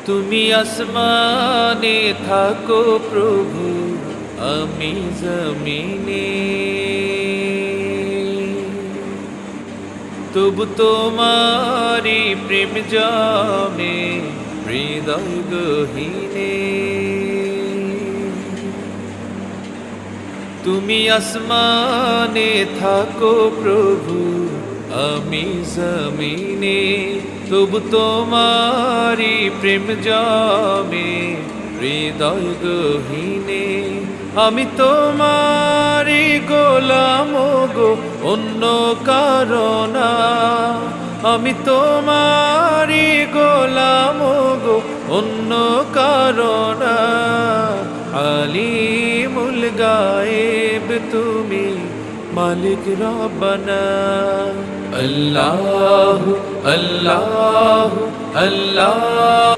তুমি আসমানে থাকো প্রভু, আমি জমিনে, তবু তোমারি প্রেম জামে হৃদয় গহীনে। তুমি আসমানে থাকো প্রভু, আমি জমিনে, তবু তোমারি প্রেম জামে হৃদয় গহীনে। আমি তোমারি গোলাম গো, অন্য কারণা। আমি তোমারি গোলাম গো, অন্য কারণা। আলিমুল গায়েব তুমি, মালিক রব্বানা। আল্লাহু আল্লাহু আল্লাহ